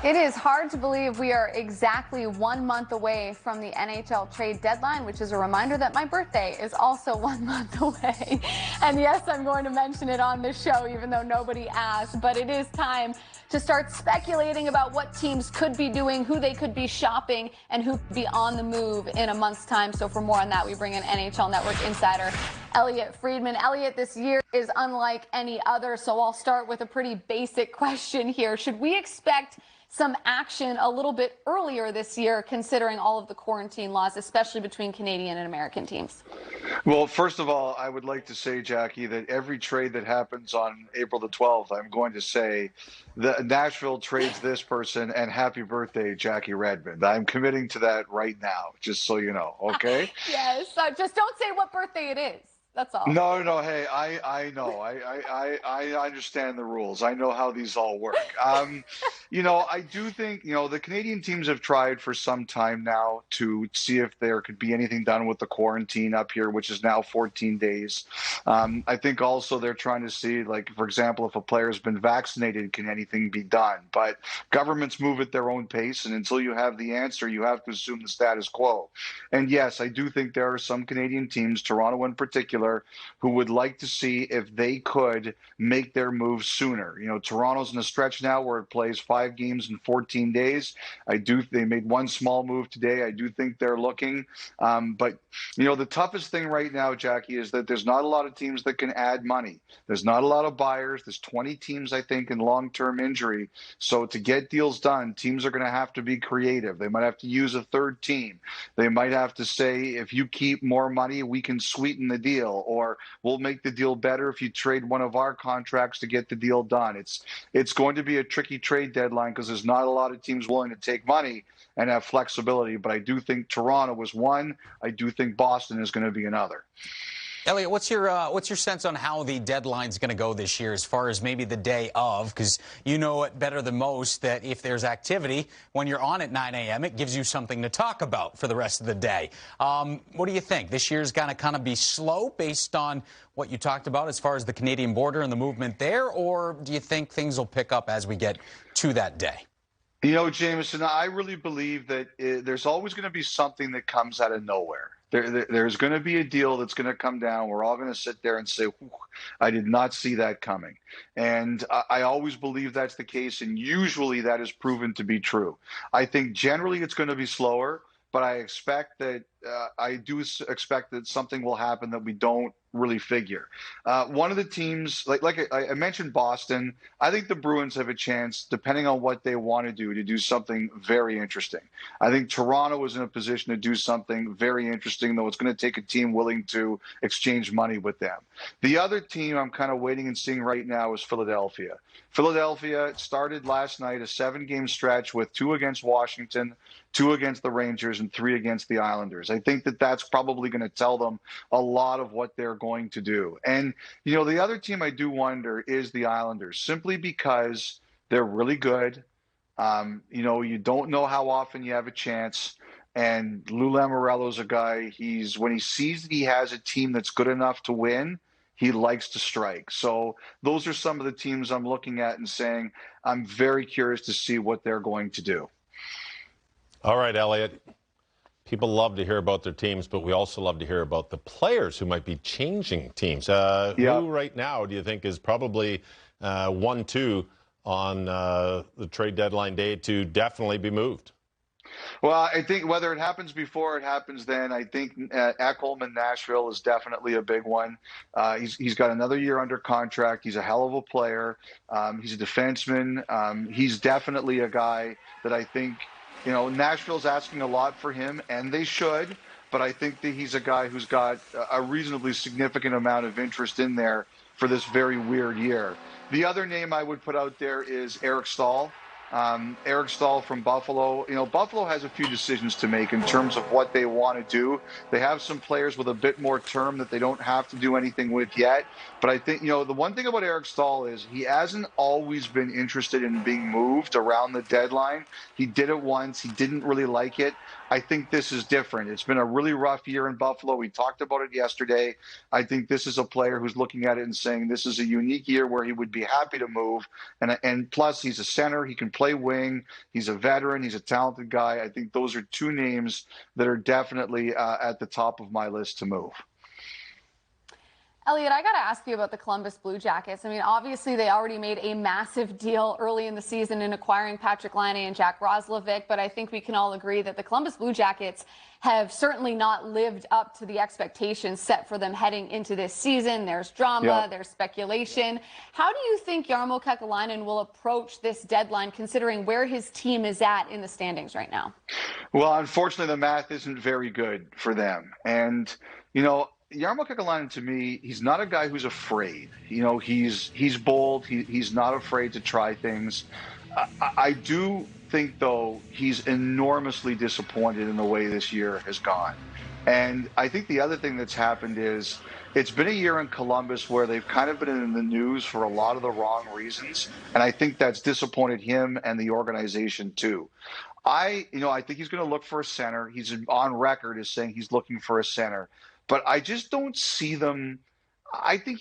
It is hard to believe we are exactly 1 month away from the NHL trade deadline, which is a reminder that my birthday is also 1 month away. And yes, I'm going to mention it on this show, even though nobody asked. But it is time to start speculating about what teams could be doing, who they could be shopping, and who could be on the move in a month's time. So for more on that, we bring in NHL Network insider Elliotte Friedman. Elliotte, this year is unlike any other, so I'll start with a pretty basic question here. Should we expect some action a little bit earlier this year, considering all of the quarantine laws, especially between Canadian and American teams? Well, first of all, I would like to say, Jackie, that every trade that happens on April the 12th, I'm going to say that Nashville trades this person and happy birthday, Jackie Redmond. I'm committing to that right now, just so you know, okay? Yes, just don't say what birthday it is. That's all. No, hey, I know. I understand the rules. I know how these all work. I do think, the Canadian teams have tried for some time now to see if there could be anything done with the quarantine up here, which is now 14 days. I think also they're trying to see, like, for example, if a player has been vaccinated, can anything be done? But governments move at their own pace, and until you have the answer, you have to assume the status quo. And yes, I do think there are some Canadian teams, Toronto in particular, who would like to see if they could make their move sooner. Toronto's in a stretch now where it plays 5 games in 14 days. They made one small move today. I do think they're looking. But the toughest thing right now, Jackie, is that there's not a lot of teams that can add money. There's not a lot of buyers. There's 20 teams, I think, in long-term injury. So to get deals done, teams are going to have to be creative. They might have to use a third team. They might have to say, if you keep more money, we can sweeten the deal. Or we'll make the deal better if you trade one of our contracts to get the deal done. It's going to be a tricky trade deadline because there's not a lot of teams willing to take money and have flexibility. But I do think Toronto was one. I do think Boston is going to be another. Elliotte, what's your sense on how the deadline's going to go this year as far as maybe the day of? Because you know it better than most that if there's activity, when you're on at 9 a.m., it gives you something to talk about for the rest of the day. What do you think? This year's going to kind of be slow based on what you talked about as far as the Canadian border and the movement there? Or do you think things will pick up as we get to that day? Jameson, I really believe that there's always going to be something that comes out of nowhere. There's going to be a deal that's going to come down. We're all going to sit there and say, I did not see that coming. And I always believe that's the case, and usually that is proven to be true. I think generally it's going to be slower, but I expect that something will happen that we don't really figure. One of the teams, like I mentioned Boston, I think the Bruins have a chance, depending on what they want to do something very interesting. I think Toronto is in a position to do something very interesting, though it's going to take a team willing to exchange money with them. The other team I'm kind of waiting and seeing right now is Philadelphia. Philadelphia started last night a 7-game stretch with 2 against Washington, 2 against the Rangers, and 3 against the Islanders. I think that that's probably going to tell them a lot of what they're going to do. And, the other team I do wonder is the Islanders, simply because they're really good. You don't know how often you have a chance. And Lou Lamoriello's a guy, when he sees that he has a team that's good enough to win, he likes to strike. So those are some of the teams I'm looking at and saying, I'm very curious to see what they're going to do. All right, Elliotte. People love to hear about their teams, but we also love to hear about the players who might be changing teams. Who right now do you think is probably 1-2 on the trade deadline day to definitely be moved? Well, I think whether it happens before or it happens then, I think Ekholm in Nashville is definitely a big one. He's got another year under contract. He's a hell of a player. He's a defenseman. He's definitely a guy that I think, Nashville's asking a lot for him, and they should. But I think that he's a guy who's got a reasonably significant amount of interest in there for this very weird year. The other name I would put out there is Eric Staal. Eric Staal from Buffalo. Buffalo has a few decisions to make in terms of what they want to do. They have some players with a bit more term that they don't have to do anything with yet. But I think, the one thing about Eric Staal is he hasn't always been interested in being moved around the deadline. He did it once. He didn't really like it. I think this is different. It's been a really rough year in Buffalo. We talked about it yesterday. I think this is a player who's looking at it and saying this is a unique year where he would be happy to move. And plus, he's a center. He can play wing. He's a veteran. He's a talented guy. I think those are two names that are definitely at the top of my list to move. Elliotte, I got to ask you about the Columbus Blue Jackets. I mean, obviously, they already made a massive deal early in the season in acquiring Patrick Laine and Jack Roslovic, but I think we can all agree that the Columbus Blue Jackets have certainly not lived up to the expectations set for them heading into this season. There's drama, there's speculation. How do you think Jarmo Kekalainen will approach this deadline, considering where his team is at in the standings right now? Well, unfortunately, the math isn't very good for them. And, you know, Jarmo Kekalainen, to me, he's not a guy who's afraid. You know, he's bold. He's not afraid to try things. I do think, though, he's enormously disappointed in the way this year has gone. And I think the other thing that's happened is it's been a year in Columbus where they've kind of been in the news for a lot of the wrong reasons. And I think that's disappointed him and the organization, too. I think he's going to look for a center. He's on record as saying he's looking for a center. But I just don't see them. I think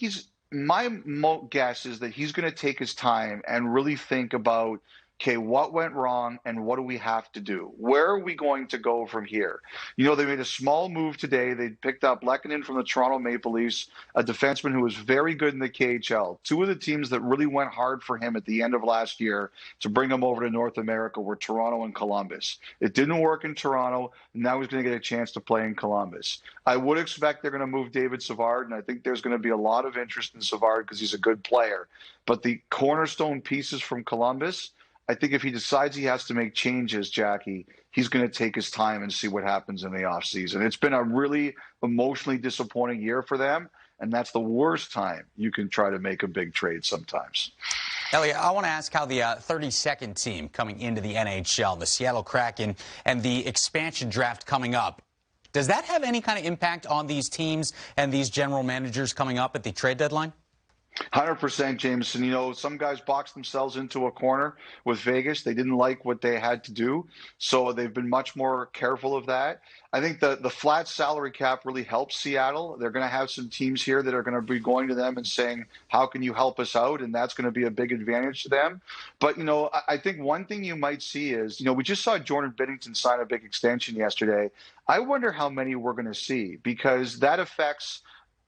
my guess is that he's going to take his time and really think about, okay, what went wrong and what do we have to do? Where are we going to go from here? You know, they made a small move today. They picked up Lehkonen from the Toronto Maple Leafs, a defenseman who was very good in the KHL. Two of the teams that really went hard for him at the end of last year to bring him over to North America were Toronto and Columbus. It didn't work in Toronto, and now he's going to get a chance to play in Columbus. I would expect they're going to move David Savard, and I think there's going to be a lot of interest in Savard because he's a good player. But the cornerstone pieces from Columbus, I think if he decides he has to make changes, Jackie, he's going to take his time and see what happens in the offseason. It's been a really emotionally disappointing year for them, and that's the worst time you can try to make a big trade sometimes. Elliotte, I want to ask how the 32nd team coming into the NHL, the Seattle Kraken, and the expansion draft coming up, does that have any kind of impact on these teams and these general managers coming up at the trade deadline? 100%, Jameson. You know, some guys boxed themselves into a corner with Vegas. They didn't like what they had to do, so they've been much more careful of that. I think the flat salary cap really helps Seattle. They're going to have some teams here that are going to be going to them and saying, how can you help us out? And that's going to be a big advantage to them. But, you know, I think one thing you might see is, you know, we just saw Jordan Binnington sign a big extension yesterday. I wonder how many we're going to see, because that affects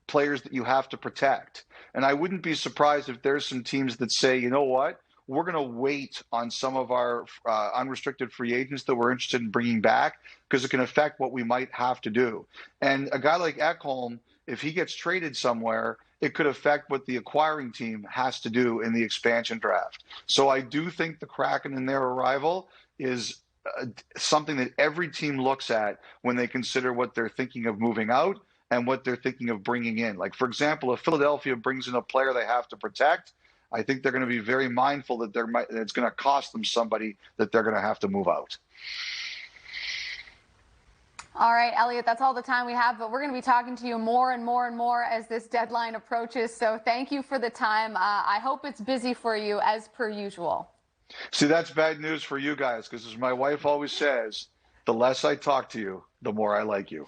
players that you have to protect. And I wouldn't be surprised if there's some teams that say, you know what, we're going to wait on some of our unrestricted free agents that we're interested in bringing back because it can affect what we might have to do. And a guy like Ekholm, if he gets traded somewhere, it could affect what the acquiring team has to do in the expansion draft. So I do think the Kraken and their arrival is something that every team looks at when they consider what they're thinking of moving out and what they're thinking of bringing in. Like, for example, if Philadelphia brings in a player they have to protect, I think they're going to be very mindful that it's going to cost them somebody that they're going to have to move out. All right, Elliotte, that's all the time we have, but we're going to be talking to you more and more and more as this deadline approaches. So thank you for the time. I hope it's busy for you as per usual. See, that's bad news for you guys, because as my wife always says, the less I talk to you, the more I like you.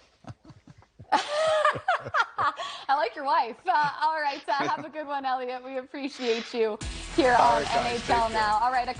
I like your wife. All right, have a good one, Elliotte. We appreciate you here on NHL Now. All right.